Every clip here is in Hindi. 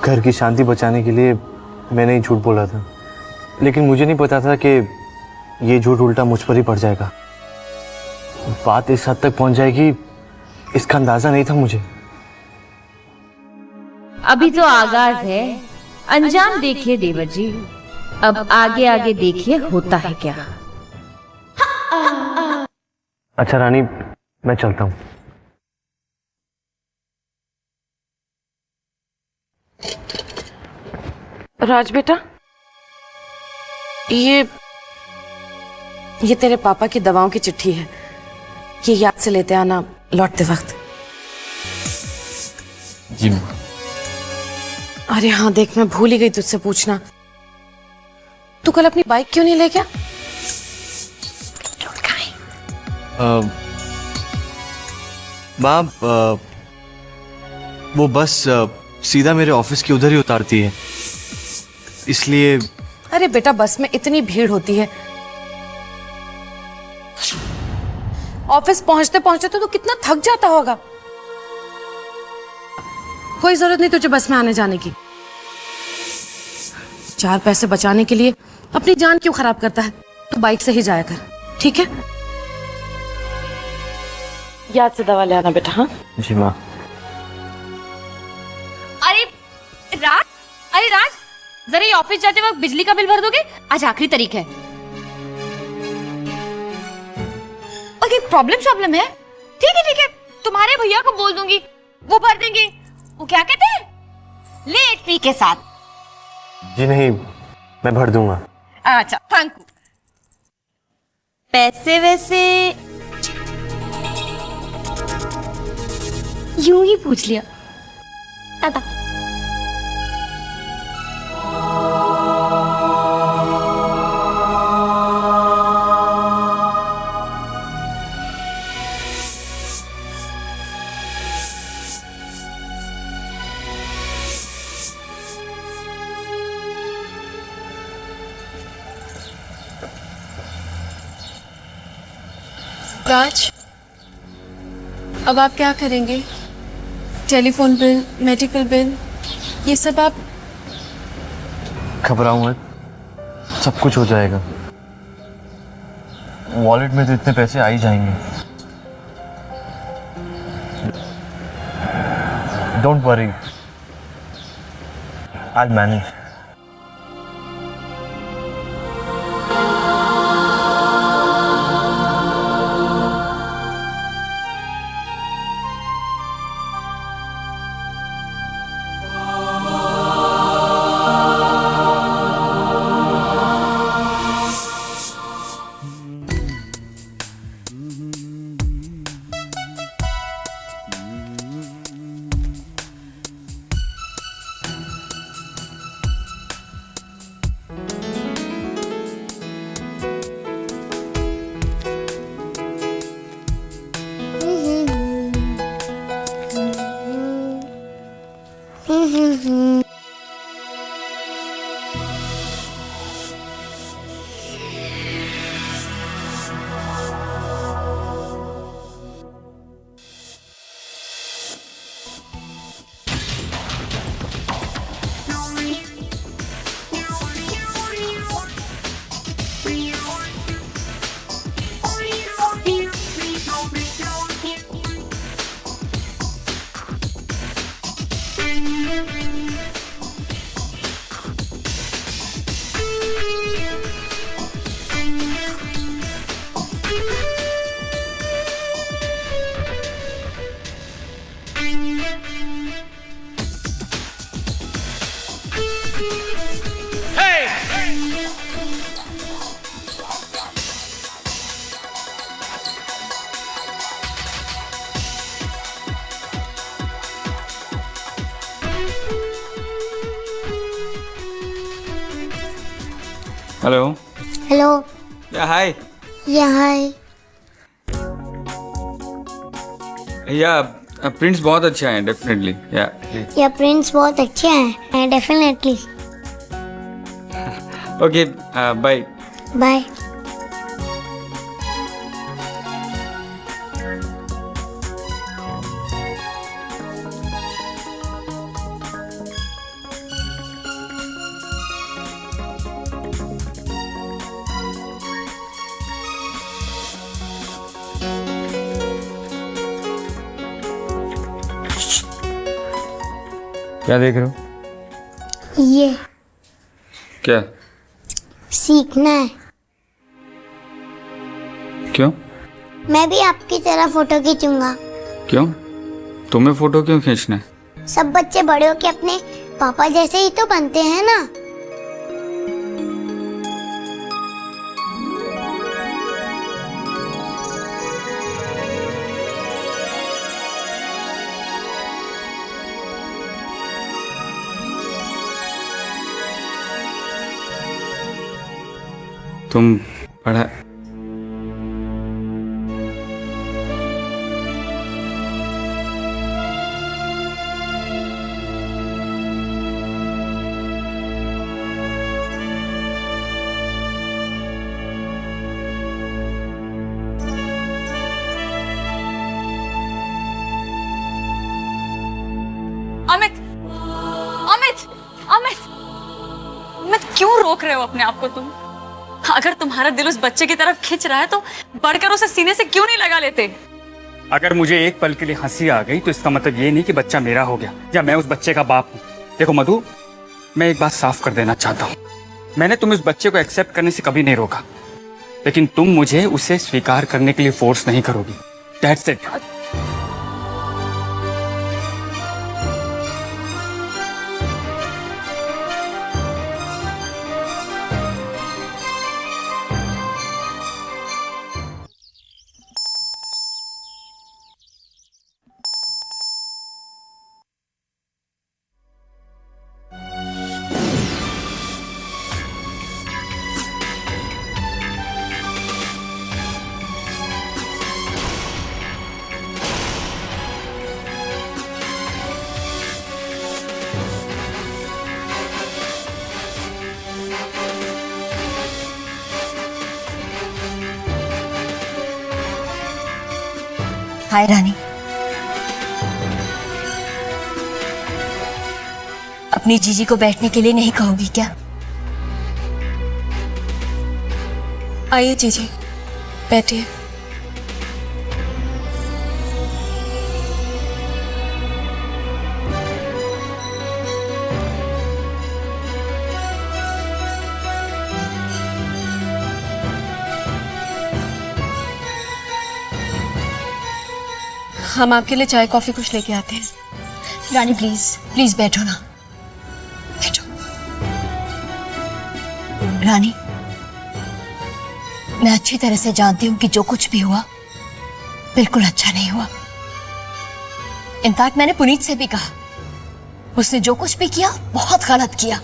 घर की शांति बचाने के लिए मैंने ही झूठ बोला था, लेकिन मुझे नहीं पता था कि ये झूठ उल्टा मुझ पर ही पड़ जाएगा। बात इस हद तक पहुंच जाएगी इसका अंदाजा नहीं था मुझे। अभी तो आगाज है, अंजाम देखिए देवर जी। अब आगे आगे देखिए होता है क्या। अच्छा रानी, मैं चलता हूँ। राज बेटा, ये तेरे पापा की दवाओं की चिट्ठी है। ये याद से लेते आना लौटते वक्त। जी। अरे हाँ देख, मैं भूल ही गई तुझसे पूछना, तू कल अपनी बाइक क्यों नहीं ले गया? माँ, वो बस सीधा मेरे ऑफिस की उधर ही उतारती है, इसलिए। अरे बेटा, बस में इतनी भीड़ होती है, ऑफिस पहुंचते पहुंचते तो तू कितना थक जाता होगा। कोई जरूरत नहीं तुझे बस में आने जाने की। 4 पैसे बचाने के लिए अपनी जान क्यों खराब करता है? तू बाइक से ही जाया कर, ठीक है? याद से दवा ले आना बेटा। हाँ जी माँ। अरे राज, जरा ये ऑफिस जाते वक्त बिजली का बिल भर दोगे? आज आखिरी तारीख है। ओके, प्रॉब्लम है। ठीक है, तुम्हारे भैया को बोल दूंगी, वो भर देंगे। वो क्या कहते हैं, लेट फी के साथ। जी नहीं, मैं भर दूंगा। अच्छा, थैंक यू। पैसे वैसे यूं ही पूछ लिया। टाटा। राज, अब आप क्या करेंगे? टेलीफोन बिल, मेडिकल बिल, ये सब आप। घबराओ मत, सब कुछ हो जाएगा। वॉलेट में तो इतने पैसे आ ही जाएंगे। Don't worry, I will manage. Hello. Hello. या हाय। या हाय। या प्रिंट्स बहुत अच्छा है, डेफिनेटली। या प्रिंट्स बहुत अच्छे हैं, डेफिनेटली। Okay, bye. बाय। क्या देख रहे हो? ये क्या? सीखना है। क्यों? मैं भी आपकी तरह फोटो खींचूंगा। क्यों? तुम्हें फोटो क्यों खींचना है? सब बच्चे बड़े होके अपने पापा जैसे ही तो बनते हैं ना। तुम पढ़ा अमित, अमित, अमित, अमित क्यों रोक रहे हो अपने आप को तुम? अगर तुम्हारा दिल उस बच्चे की तरफ खिंच रहा है तो बढ़कर उसे सीने से क्यों नहीं लगा लेते? अगर मुझे एक पल के लिए हंसी आ गई तो इसका मतलब ये नहीं कि बच्चा मेरा हो गया या मैं उस बच्चे का बाप हूँ। देखो मधु, मैं एक बात साफ कर देना चाहता हूँ। मैंने तुम्हें उस बच्चे को एक्सेप्ट करने से कभी नहीं रोका, लेकिन तुम मुझे उसे स्वीकार करने के लिए फोर्स नहीं करोगी। That's it. हाय रानी, अपनी जीजी को बैठने के लिए नहीं कहोगी क्या? आइए जीजी, बैठिए। हम आपके लिए चाय कॉफी कुछ लेके आते हैं। रानी प्लीज प्लीज बैठो ना, बैठो। रानी, मैं अच्छी तरह से जानती हूं कि जो कुछ भी हुआ बिल्कुल अच्छा नहीं हुआ। इनफैक्ट मैंने पुनीत से भी कहा, उसने जो कुछ भी किया बहुत गलत किया।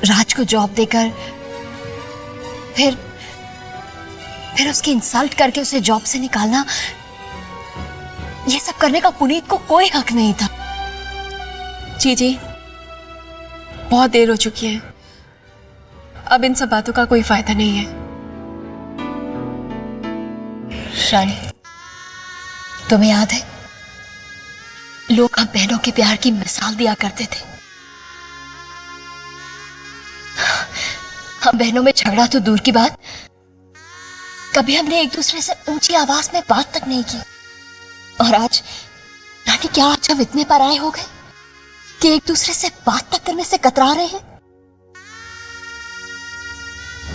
राज को जॉब देकर फिर उसकी इंसल्ट करके उसे जॉब से निकालना, ये सब करने का पुनीत को कोई हक नहीं था। जीजी, बहुत देर हो चुकी है, अब इन सब बातों का कोई फायदा नहीं है। रानी, तुम्हें याद है लोग हम बहनों के प्यार की मिसाल दिया करते थे। हम बहनों में झगड़ा तो दूर की बात, कभी हमने एक दूसरे से ऊंची आवाज में बात तक नहीं की। और आज रानी, क्या आज हम इतने पराये हो गए कि एक दूसरे से बात तक करने से कतरा रहे हैं?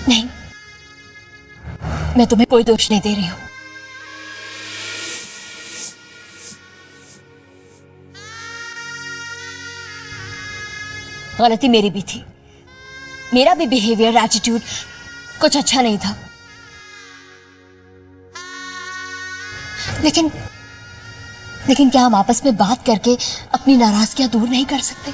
नहीं, मैं तुम्हें कोई दोष नहीं दे रही हूं। गलती मेरी भी थी, मेरा भी बिहेवियर, एटीट्यूड कुछ अच्छा नहीं था। लेकिन क्या हम आपस में बात करके अपनी नाराजगियां दूर नहीं कर सकते?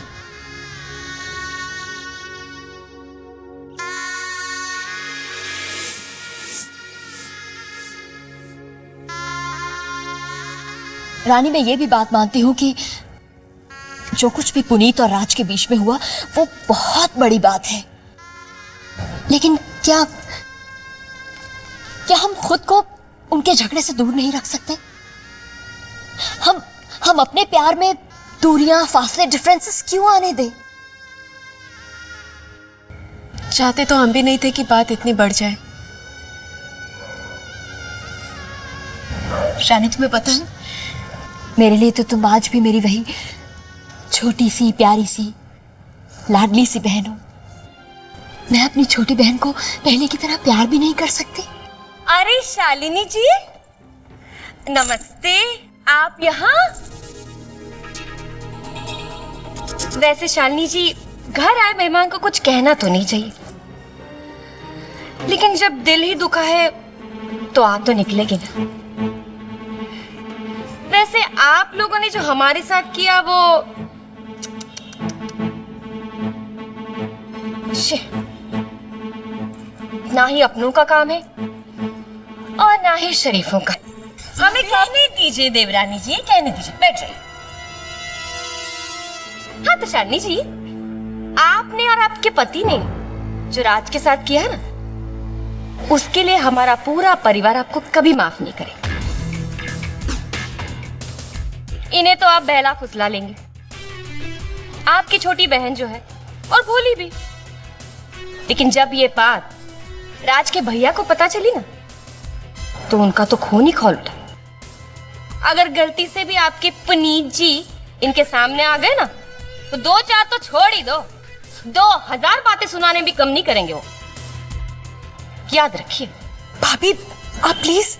रानी, मैं ये भी बात मानती हूं कि जो कुछ भी पुनीत और राज के बीच में हुआ वो बहुत बड़ी बात है। लेकिन क्या हम खुद को उनके झगड़े से दूर नहीं रख सकते? हम अपने प्यार में दूरियां, फासले, डिफरेंसेस क्यों आने दें? चाहते तो हम भी नहीं थे कि बात इतनी बढ़ जाए। रानी, तुम्हें पता है मेरे लिए तो तुम आज भी मेरी वही छोटी सी प्यारी सी लाडली सी बहन हो। मैं अपनी छोटी बहन को पहले की तरह प्यार भी नहीं कर सकती। अरे शालिनी जी, नमस्ते। आप यहाँ? वैसे शालिनी जी, घर आए मेहमान को कुछ कहना तो नहीं चाहिए, लेकिन जब दिल ही दुखा है तो आप तो निकलेंगे ना। वैसे आप लोगों ने जो हमारे साथ किया वो ना ही अपनों का काम है और ना ही शरीफों का। हमें कहने दीजिए देवरानी जी, कहने दीजिए, बैठ जाइए। हाँ तो शालिनी जी, आपने और आपके पति ने जो राज के साथ किया ना, उसके लिए हमारा पूरा परिवार आपको कभी माफ नहीं करेगा। इन्हें तो आप बहला फुसला लेंगे, आपकी छोटी बहन जो है, और भोली भी। लेकिन जब ये बात राज के भैया को पता चली ना, तो उनका तो खून ही खौल उठा। अगर गलती से भी आपके पुनीत जी इनके सामने आ गए ना, तो 2-4 तो छोड़ ही दो, 2000 बातें सुनाने भी कम नहीं करेंगे वो, याद रखिए। भाभी आप प्लीज।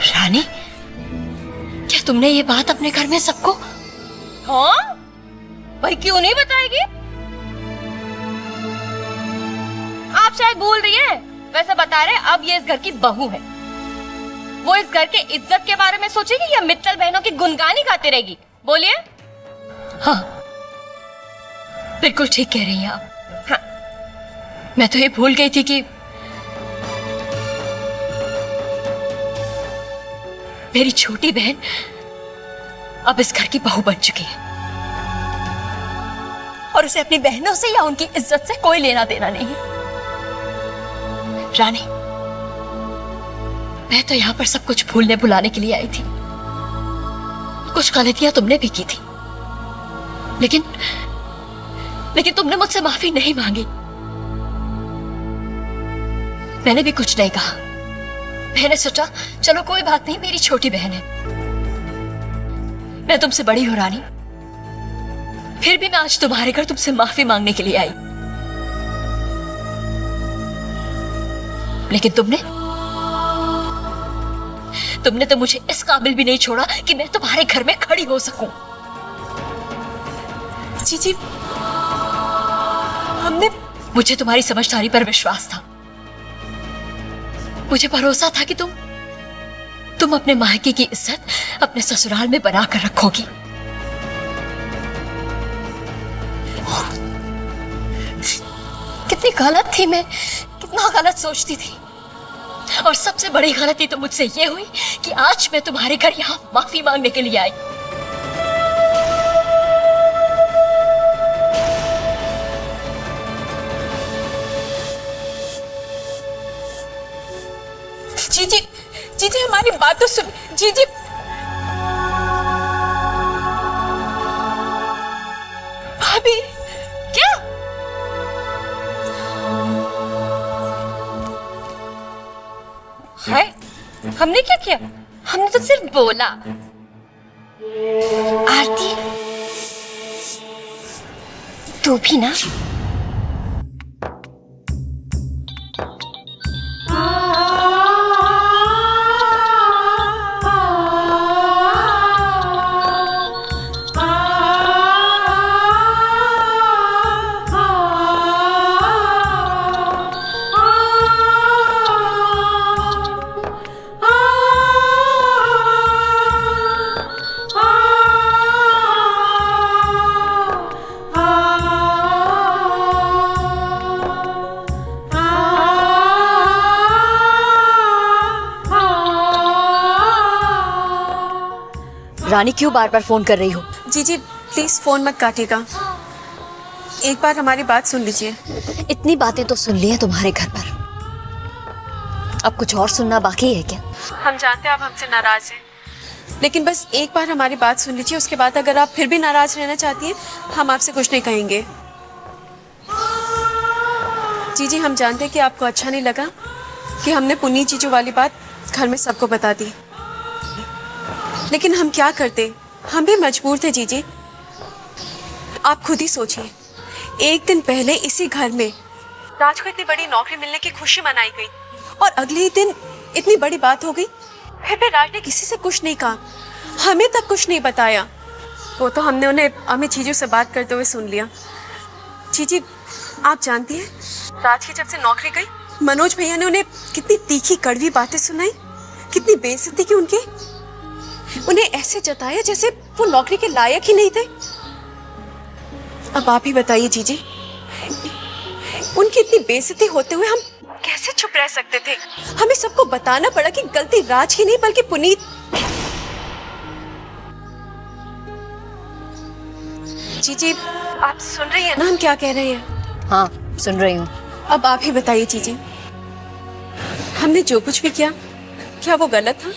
रानी, क्या तुमने ये बात अपने घर में सबको? हाँ, भाई क्यों नहीं बताएगी? आप शायद भूल रही है, वैसे बता रहे अब ये इस घर की बहू है। वो इस घर के इज्जत के बारे में सोचेगी या मित्तल बहनों की गुनगानी गाती रहेगी? बोलिए। हाँ, बिल्कुल ठीक कह रही हैं आप। हाँ। मैं तो ये भूल गई थी कि मेरी छोटी बहन अब इस घर की बहू बन चुकी है और उसे अपनी बहनों से या उनकी इज्जत से कोई लेना देना नहीं है। रानी, मैं तो यहां पर सब कुछ भूलने भुलाने के लिए आई थी। कुछ गलतियां तुमने भी की थी, लेकिन तुमने मुझसे माफी नहीं मांगी। मैंने भी कुछ नहीं कहा। मैंने सोचा चलो कोई बात नहीं, मेरी छोटी बहन है, मैं तुमसे बड़ी हूं रानी। फिर भी मैं आज तुम्हारे घर तुमसे माफी मांगने के लिए आई। लेकिन तुमने तो मुझे इस काबिल भी नहीं छोड़ा कि मैं तुम्हारे घर में खड़ी हो सकूं। जीजी, मुझे तुम्हारी समझदारी पर विश्वास था। मुझे भरोसा था कि तुम अपने मायके की इज्जत अपने ससुराल में बना कर रखोगी। कितनी गलत थी मैं, कितना गलत सोचती थी। और सबसे बड़ी गलती तो मुझसे ये हुई कि आज मैं तुम्हारे घर यहां माफी मांगने के लिए आई। जीजी हमारी बात तो सुन। जीजी, भाभी क्या? हाय, हमने क्या किया? हमने तो सिर्फ बोला। आरती, तू भी ना। रानी, क्यों बार बार फोन कर रही हो? जीजी प्लीज फोन मत काटिएगा, एक बार हमारी बात सुन लीजिए। इतनी बातें तो सुन ली है तुम्हारे घर पर, अब कुछ और सुनना बाकी है क्या? हम जानते हैं आप हमसे नाराज हैं, लेकिन बस एक बार हमारी बात सुन लीजिए। उसके बाद अगर आप फिर भी नाराज रहना चाहती हैं, हम आपसे कुछ नहीं कहेंगे। जी हम जानते हैं कि आपको अच्छा नहीं लगा कि हमने पुनीत जीजू वाली बात घर में सबको बता दी, लेकिन हम क्या करते, हम भी मजबूर थे जी। आप खुद ही सोचिए, एक दिन पहले इसी घर में राज को इतनी बड़ी नौकरी मिलने की खुशी मनाई गई और अगले ही दिन इतनी बड़ी बात हो गई। फिर भी राज ने किसी से कुछ नहीं कहा, हमें तक कुछ नहीं बताया। वो तो हमने उन्हें अमित जीजू से बात करते हुए सुन लिया। जी आप जानती हैं, राज की जब से नौकरी गई, मनोज भैया ने उन्हें कितनी तीखी कड़वी बातें सुनाई, कितनी बेइज्जती की उनकी, उन्हें ऐसे जताया जैसे वो नौकरी के लायक ही नहीं थे। अब आप ही बताइए जी, उनकी इतनी बेइज्जती होते हुए हम कैसे चुप रह सकते थे? हमें सबको बताना पड़ा कि गलती राज की नहीं बल्कि पुनीत। जी आप सुन रही हैं ना हम क्या कह रहे हैं? हाँ सुन रही हूँ। अब आप ही बताइए जी, हमने जो कुछ भी किया क्या वो गलत था?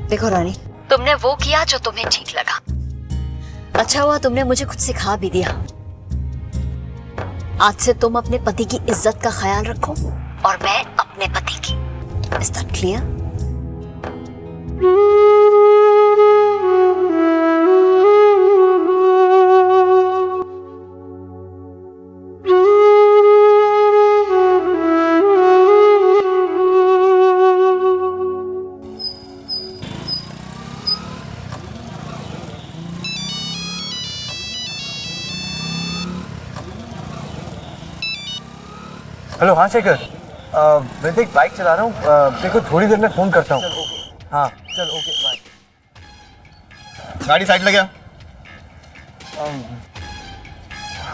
देखो रानी, तुमने वो किया जो तुम्हें ठीक लगा। अच्छा हुआ तुमने मुझे कुछ सिखा भी दिया। आज से तुम अपने पति की इज्जत का ख्याल रखो और मैं अपने पति की। Is that clear? हेलो, हाँ शेखर, मैं तो एक बाइक चला रहा हूँ, तेरे को थोड़ी देर में फ़ोन करता हूँ। हाँ चल, ओके बाय। गाड़ी साइड लग गया।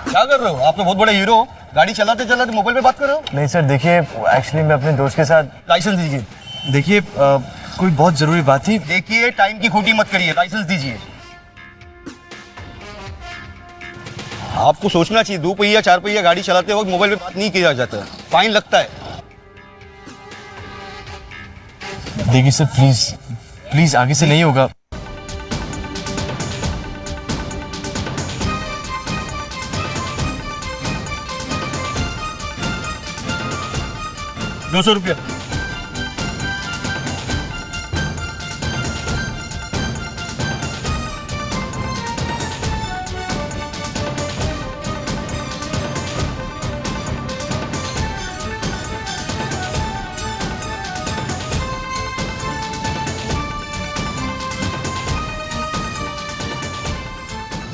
क्या कर रहे हो? आप तो बहुत बड़े हीरो हो, गाड़ी चलाते चलाते मोबाइल पे बात कर रहे हो। नहीं सर, देखिए एक्चुअली मैं अपने दोस्त के साथ। लाइसेंस दीजिए। देखिए कोई बहुत ज़रूरी बात थी। देखिए टाइम की खोटी मत करिए, लाइसेंस दीजिए। आपको सोचना चाहिए, 2 पहिया 4 पहिया गाड़ी चलाते वक्त मोबाइल पे बात नहीं किया जाता है, फाइन लगता है। देखिए सर, प्लीज आगे से नहीं होगा। ₹200।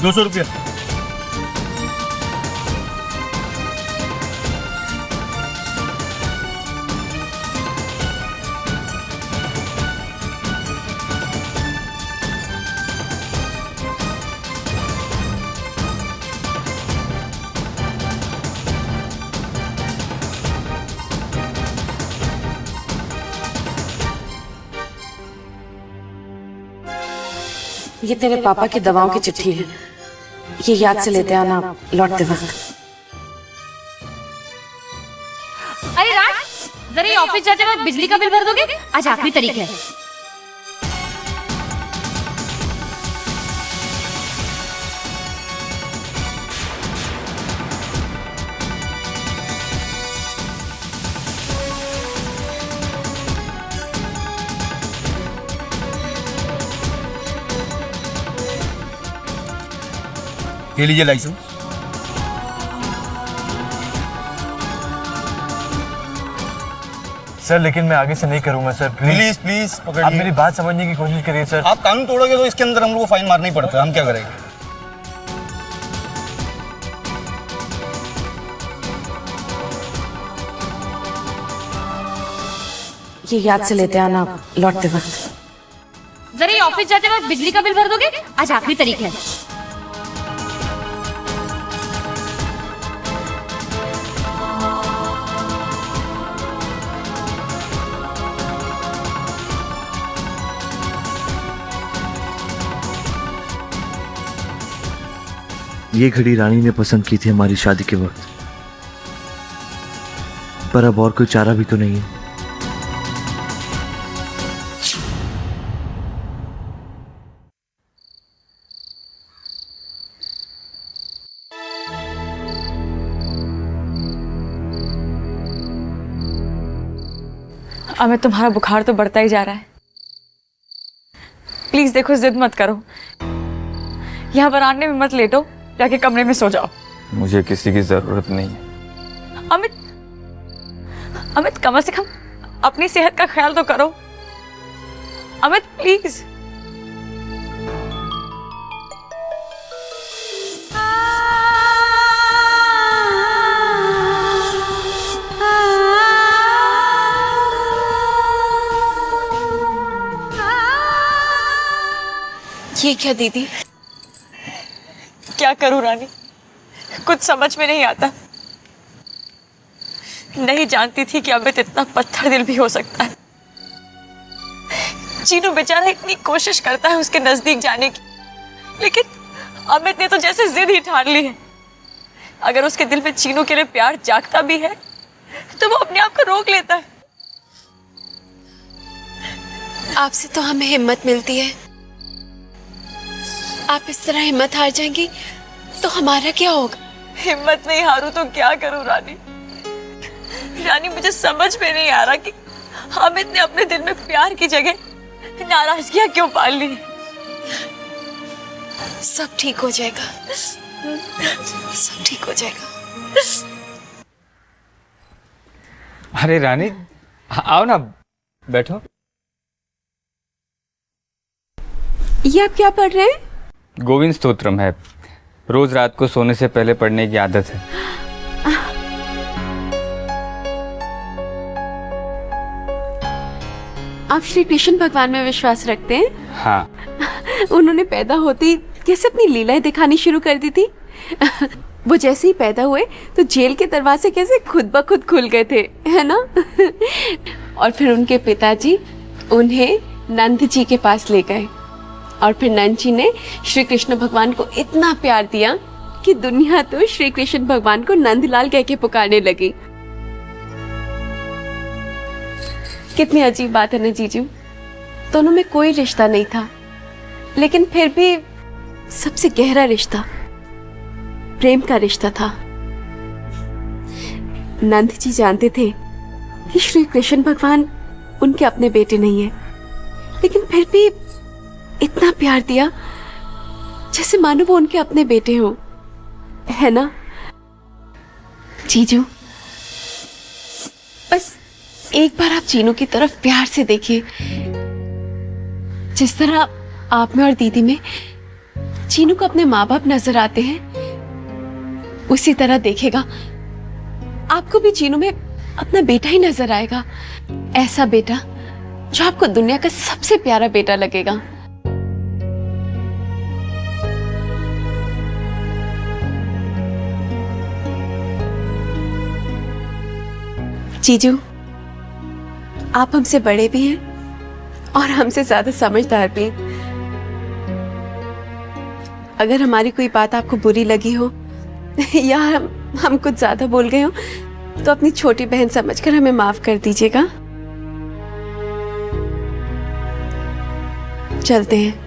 ₹200। ये तेरे पापा की दवाओं की चिट्ठी है, ये याद से लेते आना लौटते वक्त। अरे राज, जरा ये ऑफिस जाते वक्त बिजली का बिल भर दोगे? आज आखिरी तारीख है। ये लीजिए लाइसेंस। सर लेकिन मैं आगे से नहीं करूंगा सर, प्लीज प्लीज आप पकड़िए। मेरी बात समझने की कोशिश करिए सर। आप कानून तोड़ोगे तो इसके अंदर हम लोग को फाइन मारना ही पड़ता है, हम क्या करेंगे? ये याद से लेते आना लौटते वक्त। जरा ये ऑफिस जाते वक्त बिजली का बिल भर दोगे? आज आखिरी तारीख है। ये घड़ी रानी ने पसंद की थी हमारी शादी के वक्त, पर अब और कोई चारा भी तो नहीं है। अमित, तुम्हारा बुखार तो बढ़ता ही जा रहा है। प्लीज देखो, जिद मत करो, यहाँ वरांडे में मत लेटो, जाके कमरे में सो जाओ। मुझे किसी की जरूरत नहीं है। अमित, अमित कम से कम अपनी सेहत का ख्याल तो करो। अमित प्लीज। ये क्या दीदी? क्या करूं रानी, कुछ समझ में नहीं आता। नहीं जानती थी कि अमित इतना पत्थर दिल भी हो सकता है। चीनू बेचारा इतनी कोशिश करता है उसके नजदीक जाने की, लेकिन अमित ने तो जैसे जिद ही ठान ली है। अगर उसके दिल में चीनू के लिए प्यार जागता भी है तो वो अपने आप को रोक लेता है। आपसे तो हमें हिम्मत मिलती है, आप इस तरह हिम्मत हार जाएंगी तो हमारा क्या होगा? हिम्मत नहीं हारूं तो क्या करूं रानी? रानी मुझे समझ में नहीं आ रहा कि अमित ने अपने दिल में प्यार की जगह नाराजगियां क्यों पाल ली। सब ठीक हो जाएगा, सब ठीक हो जाएगा। अरे रानी, आओ ना, बैठो। ये आप क्या पढ़ रहे हैं? गोविंद स्तोत्रम है, रोज रात को सोने से पहले पढ़ने की आदत है। आप श्री कृष्ण भगवान में विश्वास रखते हैं? हाँ। उन्होंने पैदा होते ही कैसे अपनी लीलाएं दिखानी शुरू कर दी थी। वो जैसे ही पैदा हुए तो जेल के दरवाजे कैसे खुद ब खुद खुल गए थे, है ना? और फिर उनके पिताजी उन्हें नंद जी के पास ले गए और फिर नंद जी ने श्री कृष्ण भगवान को इतना प्यार दिया कि दुनिया तो श्री कृष्ण भगवान को नंदलाल कह के पुकारने लगी। कितनी अजीब बात है ना जीजू, दोनों में कोई रिश्ता नहीं था, लेकिन फिर भी सबसे गहरा रिश्ता प्रेम का रिश्ता था। नंद जी जानते थे कि श्री कृष्ण भगवान उनके अपने बेटे नहीं है, लेकिन फिर भी इतना प्यार दिया जैसे मानो वो उनके अपने बेटे हो, है ना जीजू? बस एक बार आप चीनू की तरफ प्यार से देखिए, जिस तरह आप में और दीदी में चीनू को अपने माँ बाप नजर आते हैं, उसी तरह देखेगा आपको भी चीनू में अपना बेटा ही नजर आएगा। ऐसा बेटा जो आपको दुनिया का सबसे प्यारा बेटा लगेगा। जीजू, आप हमसे बड़े भी हैं और हमसे ज्यादा समझदार भी। अगर हमारी कोई बात आपको बुरी लगी हो या हम कुछ ज्यादा बोल गए हो तो अपनी छोटी बहन समझकर हमें माफ कर दीजिएगा। चलते हैं।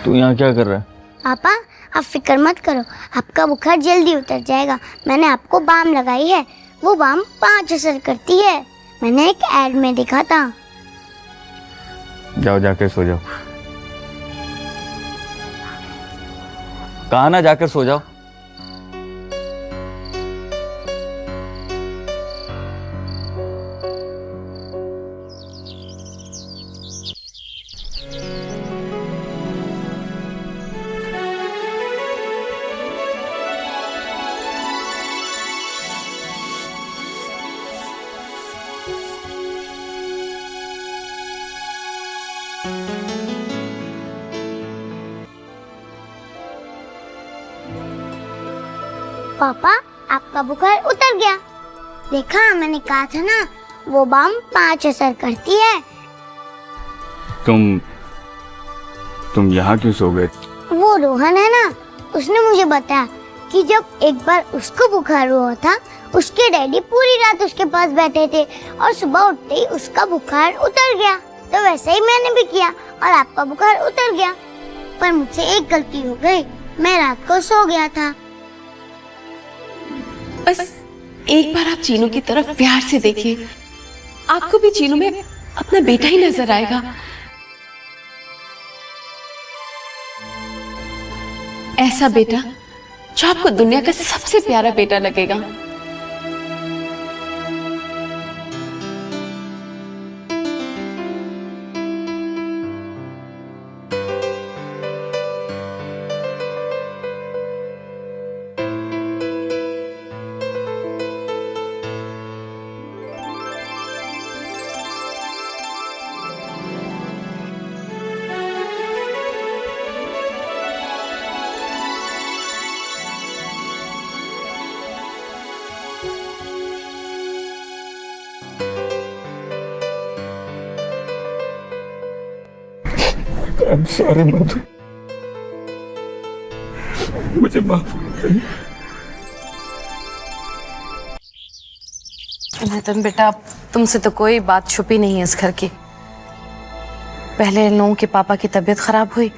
तू यहाँ क्या कर रहा है? पापा आप फिक्र मत करो, आपका बुखार जल्दी उतर जाएगा। मैंने आपको बाम लगाई है, वो बाम 5 असर करती है। मैंने एक ऐड में देखा था। जाओ, जाकर सो जाओ। कहा ना, जाकर सो जाओ। पापा आपका बुखार उतर गया। देखा, मैंने कहा था ना, वो बाम 5 असर करती है। तुम यहाँ क्यों सो गए? वो रोहन है ना, उसने मुझे बताया कि जब एक बार उसको बुखार हुआ था, उसके डैडी पूरी रात उसके पास बैठे थे और सुबह उठते ही उसका बुखार उतर गया। तो वैसे ही मैंने भी किया और आपका बुखार उतर गया। पर मुझसे एक गलती हो गई, मैं रात को सो गया था। बस एक बार आप चीनू की तरफ प्यार से देखिए, आपको भी चीनू में अपना बेटा ही नजर आएगा। ऐसा बेटा जो आपको दुनिया का सबसे प्यारा बेटा लगेगा। I'm sorry मधु, मुझे माफ कर। नितिन बेटा, तुमसे तो कोई बात छुपी नहीं है इस घर की। पहले इन लोगों के पापा की तबीयत खराब हुई,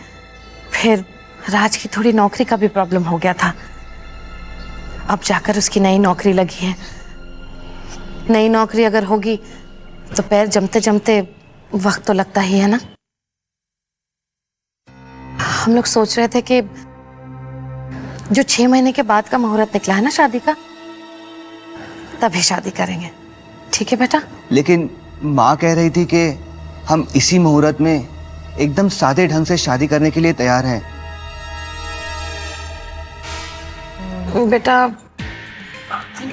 फिर राज की थोड़ी नौकरी का भी प्रॉब्लम हो गया था। अब जाकर उसकी नई नौकरी लगी है। नई नौकरी अगर होगी तो पैर जमते जमते वक्त तो लगता ही है ना। हम लोग सोच रहे थे कि जो 6 महीने के बाद का मुहूर्त निकला है ना शादी का, तभी शादी करेंगे। ठीक है बेटा? लेकिन माँ कह रही थी कि हम इसी मुहूर्त में एकदम सादे ढंग से शादी करने के लिए तैयार हैं। बेटा,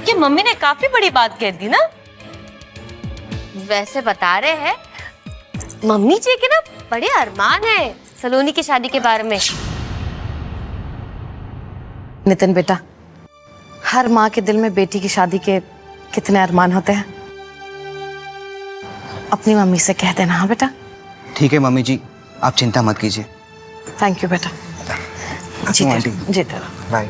ये मम्मी ने काफी बड़ी बात कह दी ना। वैसे बता रहे हैं मम्मी जी के ना बड़े अरमान है सलोनी की शादी के बारे में। नितिन बेटा, हर माँ के दिल में बेटी की शादी के कितने अरमान होते हैं। अपनी मम्मी से कह देना। हाँ बेटा? ठीक है मम्मी जी, आप चिंता मत कीजिए। थैंक यू बेटा। जीते रहो। बाय।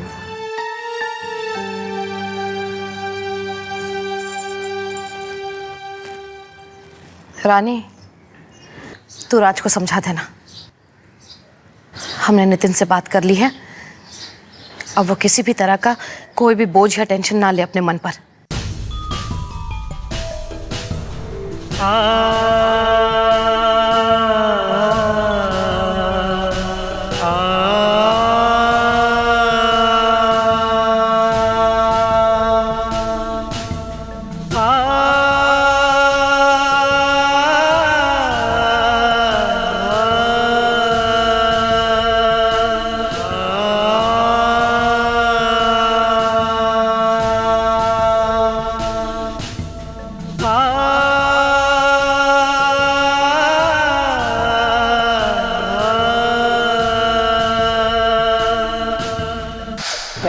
रानी, तू राज को समझा देना। हमने नितिन से बात कर ली है। अब वो किसी भी तरह का कोई भी बोझ या टेंशन ना ले अपने मन पर।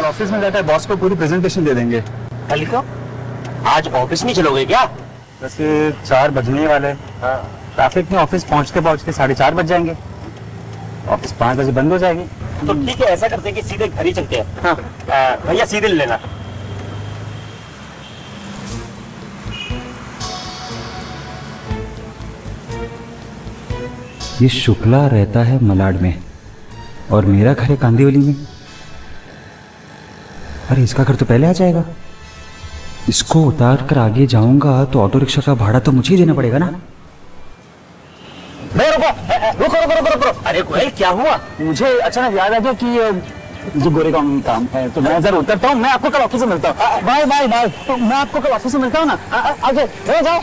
ऑफिस में जाकर बॉस को पूरी प्रेजेंटेशन दे देंगे। कल को? आज ऑफिस नहीं चलोगे क्या? वैसे 4 बजने वाले। ट्रैफिक में ऑफिस पहुंचते पहुंचते 4:30 बज जाएंगे। ऑफिस 5 बजे बंद हो जाएगी। तो ठीक है, ऐसा करते हैं कि सीधे घर ही चलते हैं। हाँ भैया, सीधे ले लेना। ये शुक्ला रहता है मलाड में और मेरा घर है कांदिवली में। अरे इसका घर तो पहले आ जाएगा। इसको उतार कर आगे जाऊंगा तो ऑटो रिक्शा का भाड़ा तो मुझे ही देना पड़ेगा ना। रुको। अरे कोयल, क्या हुआ? मुझे अचानक याद आ गया कि जो गोरेगांव में काम है, तो मैं जरा उतरता हूँ। मैं आपको कल ऑफिस में मिलता हूँ। बाय। तो मैं आपको कल ऑफिस में मिलता हूँ ना। आगे जाओ।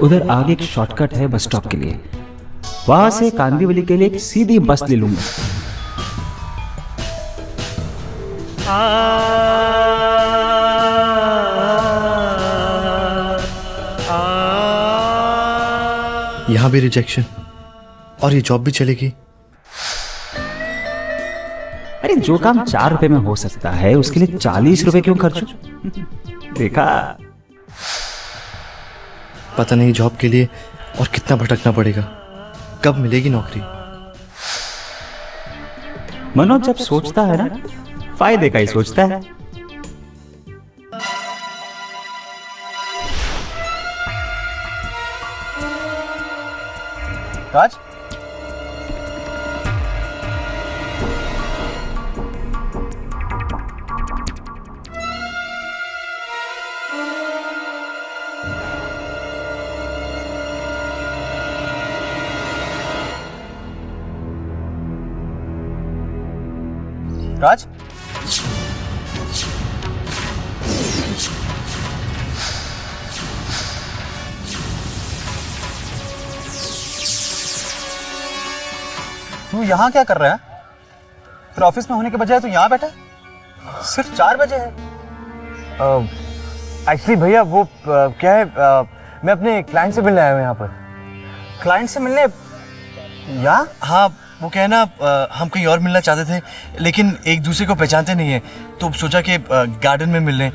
उधर आगे एक शॉर्टकट है बस स्टॉप के लिए, वहां से कांदिवली के लिए एक सीधी बस ले लूंगा। यहाँ भी रिजेक्शन। और ये जॉब भी चलेगी। अरे जो काम 4 रुपए में हो सकता है उसके लिए 40 रुपए क्यों खर्चो? देखा? पता नहीं जॉब के लिए और कितना भटकना पड़ेगा, कब मिलेगी नौकरी। मनोज जब सोचता है ना, फायदे का ही सोचता है। राज, राज, तू यहाँ क्या कर रहा है? फिर ऑफिस में होने के बजाय तू यहाँ बैठा है? सिर्फ 4 बजे है। एक्चुअली भैया वो क्या है, मैं अपने क्लाइंट से मिलने आया हूँ यहाँ पर। क्लाइंट से मिलने यहाँ? हाँ, वो क्या है ना, हम कहीं और मिलना चाहते थे लेकिन एक दूसरे को पहचानते नहीं है, तो सोचा कि गार्डन में मिल लें।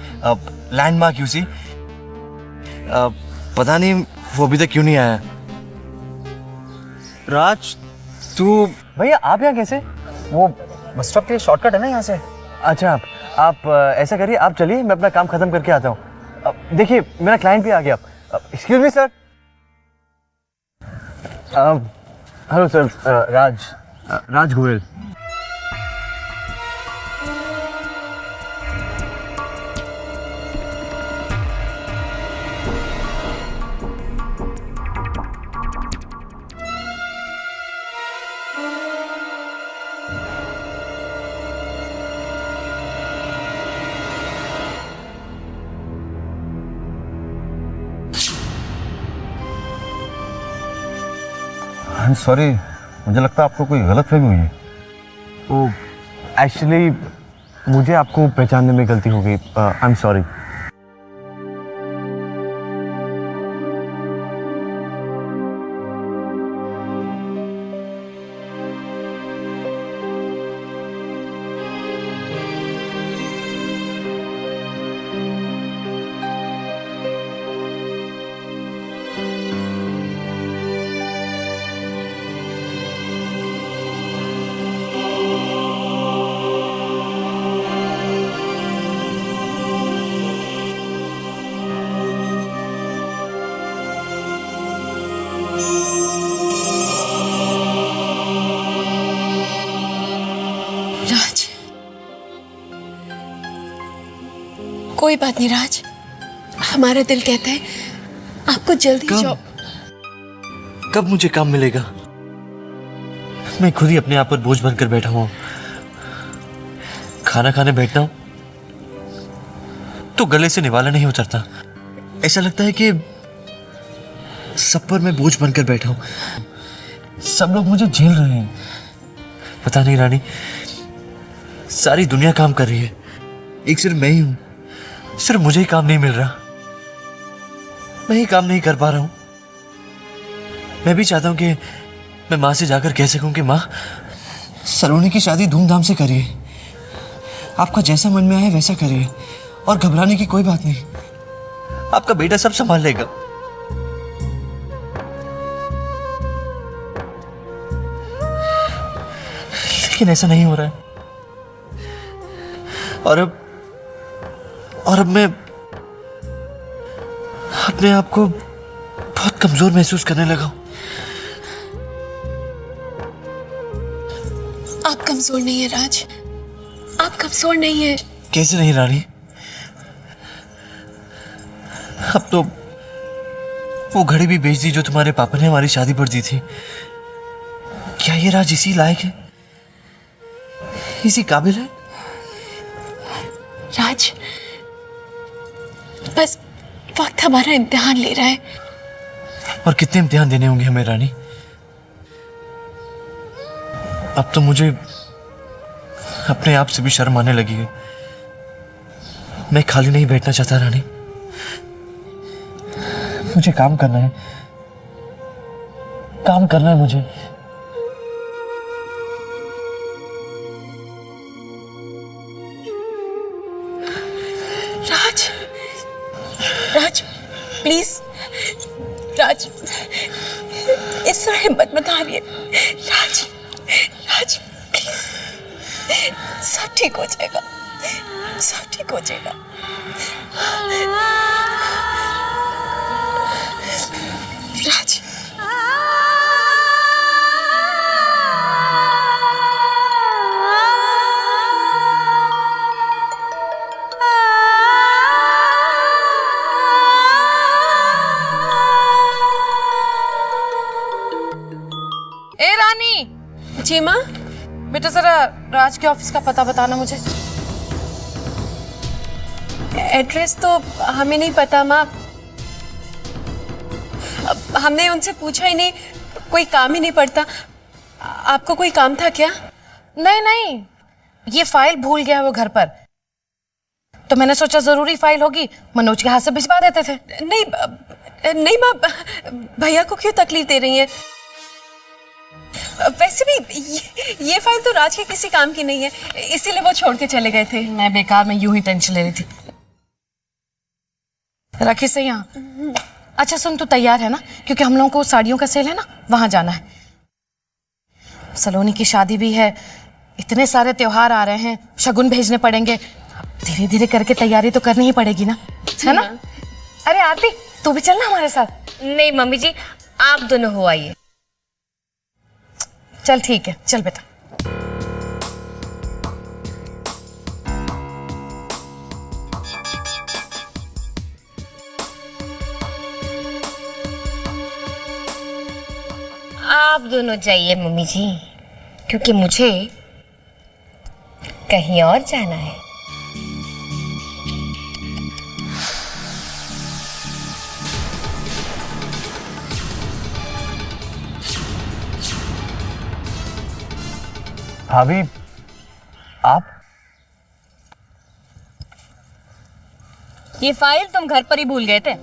लैंडमार्क यूसी, पता नहीं वो अभी तक क्यों नहीं आया। राज, तू भैया आप यहाँ कैसे? वो बस स्टॉप के लिए शॉर्टकट है ना यहाँ से। अच्छा, आप ऐसा करिए, आप चलिए, मैं अपना काम खत्म करके आता हूँ। देखिए मेरा क्लाइंट भी आ गया। Excuse me sir. Hello sir, Raj Goyal. Sorry, मुझे लगता है आपको कोई गलतफहमी हुई है। वो एक्चुअली मुझे आपको पहचानने में गलती हो गई। I am sorry. राज, कोई बात नहीं राज, हमारा दिल कहता है आपको जल्दी जॉब। कब मुझे काम मिलेगा? मैं खुद ही अपने आप पर बोझ बनकर बैठा हूँ। खाना खाने बैठता हूँ तो गले से निवाला नहीं उतरता। ऐसा लगता है कि सब पर मैं बोझ बनकर बैठा हूँ। सब लोग मुझे झेल रहे हैं। पता नहीं रानी, सारी दुनिया काम कर रही है, एक सिर्फ मैं ही हूँ। सिर्फ मुझे ही काम नहीं मिल रहा, मैं ही काम नहीं कर पा रहा हूँ। मैं भी चाहता हूँ कि मैं माँ से जाकर कह सकूँ कि माँ, सलोनी की शादी धूमधाम से करिए, आपका जैसा मन में आए वैसा करिए, और घबराने की कोई बात नहीं, आपका बेटा सब संभाल लेगा। लेकिन ऐसा नहीं हो रहा है। और अब मैं अपने आप को बहुत कमजोर महसूस करने लगा हूं। आप कमजोर नहीं है राज, आप कमजोर नहीं है। कैसे नहीं रानी? अब तो वो घड़ी भी बेच दी जो तुम्हारे पापा ने हमारी शादी पर दी थी। क्या ये राज इसी लायक है, इसी काबिल है? राज, बस वक्त हमारा इम्तिहान ले रहा है। और कितने इम्तिहान देने होंगे हमें रानी? अब तो मुझे अपने आप से भी शर्म आने लगी है। मैं खाली नहीं बैठना चाहता रानी, मुझे काम करना है, काम करना है मुझे। प्लीज राज, इस तरह हिम्मत मत हारिए। राज, राज प्लीज, सब ठीक हो जाएगा, सब ठीक हो जाएगा। राज, ए रानी। जी माँ। बेटा जरा राज के ऑफिस का पता बताना मुझे। एड्रेस तो हमें नहीं पता माँ, हमने उनसे पूछा ही नहीं, कोई काम ही नहीं पड़ता। आपको कोई काम था क्या? नहीं नहीं, ये फाइल भूल गया है वो घर पर, तो मैंने सोचा जरूरी फाइल होगी, मनोज के हाथ से भिजवा देते थे। नहीं नहीं माँ, भैया को क्यों तकलीफ दे रही है? वैसे भी ये फाइल तो राज के किसी काम की नहीं है, इसीलिए वो छोड़ के चले गए थे। मैं बेकार में यूं ही टेंशन ले रही थी। रखी से यहाँ। अच्छा सुन, तू तैयार है ना? क्योंकि हम लोगों को साड़ियों का सेल है ना, वहां जाना है। सलोनी की शादी भी है, इतने सारे त्योहार आ रहे हैं, शगुन भेजने पड़ेंगे। धीरे धीरे करके तैयारी तो करनी ही पड़ेगी ना, है ना? अरे आरती, तू भी चलना हमारे साथ। नहीं मम्मी जी, आप दोनों हो आइए। चल ठीक है, चल बेटा। आप दोनों जाइए मम्मी जी, क्योंकि मुझे कहीं और जाना है। भाभी, आप? ये फाइल तुम घर पर ही भूल गए थे।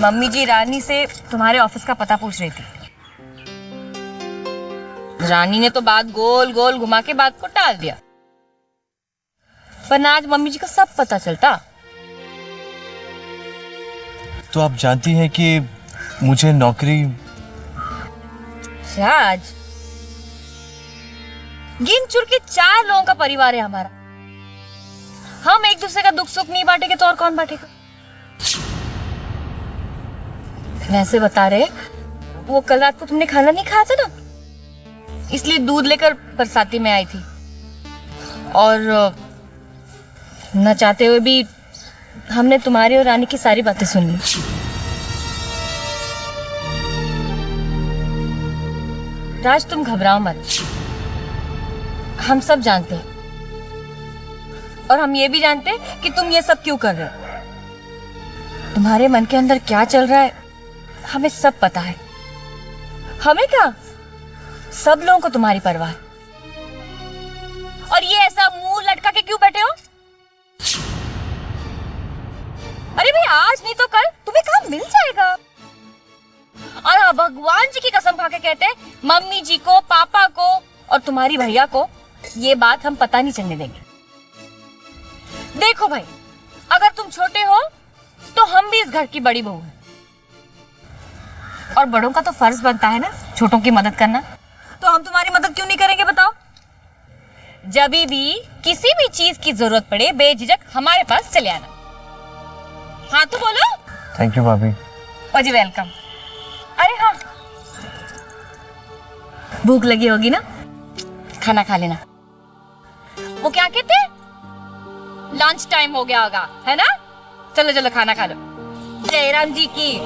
मम्मी जी रानी से तुम्हारे ऑफिस का पता पूछ रही थी। रानी ने तो बात गोल गोल घुमा के बात को टाल दिया, पर आज मम्मी जी को सब पता चलता। तो आप जानती हैं कि मुझे नौकरी। राज, गिन चुन के 4 लोगों का परिवार है हमारा। हम एक दूसरे का दुख सुख नहीं बांटेंगे तो और कौन बांटेगा? वैसे बता रहे, वो कल रात को तुमने खाना नहीं खाया था ना, इसलिए दूध लेकर बरसाती में आई थी, और न चाहते हुए भी हमने तुम्हारी और रानी की सारी बातें सुन ली। राज, तुम घबराओ मत, हम सब जानते हैं, और हम ये भी जानते हैं कि तुम ये सब क्यों कर रहे हो। तुम्हारे मन के अंदर क्या चल रहा है हमें सब पता है। हमें क्या, सब लोगों को तुम्हारी परवाह है। और ये ऐसा मुंह लटका के क्यों बैठे हो? अरे भाई, आज नहीं तो कल तुम्हें काम मिल जाएगा। और हाँ, भगवान जी की कसम खा के कहते हैं, मम्मी जी को, पापा को और तुम्हारी भैया को ये बात हम पता नहीं चलने देंगे। देखो भाई, अगर तुम छोटे हो तो हम भी इस घर की बड़ी बहू हैं, और बड़ों का तो फर्ज बनता है ना छोटों की मदद करना। तो हम तुम्हारी मदद क्यों नहीं करेंगे बताओ? जब भी किसी भी चीज की जरूरत पड़े, बेझिझक हमारे पास चले आना। हाँ तो बोलो। थैंक यू भाभी। ओ जी, वेलकम। अरे हाँ, भूख लगी होगी ना, खाना खा लेना। वो क्या कहते हैं, लंच टाइम हो गया होगा, है ना? चलो चलो खाना खा लो। जयराम जी की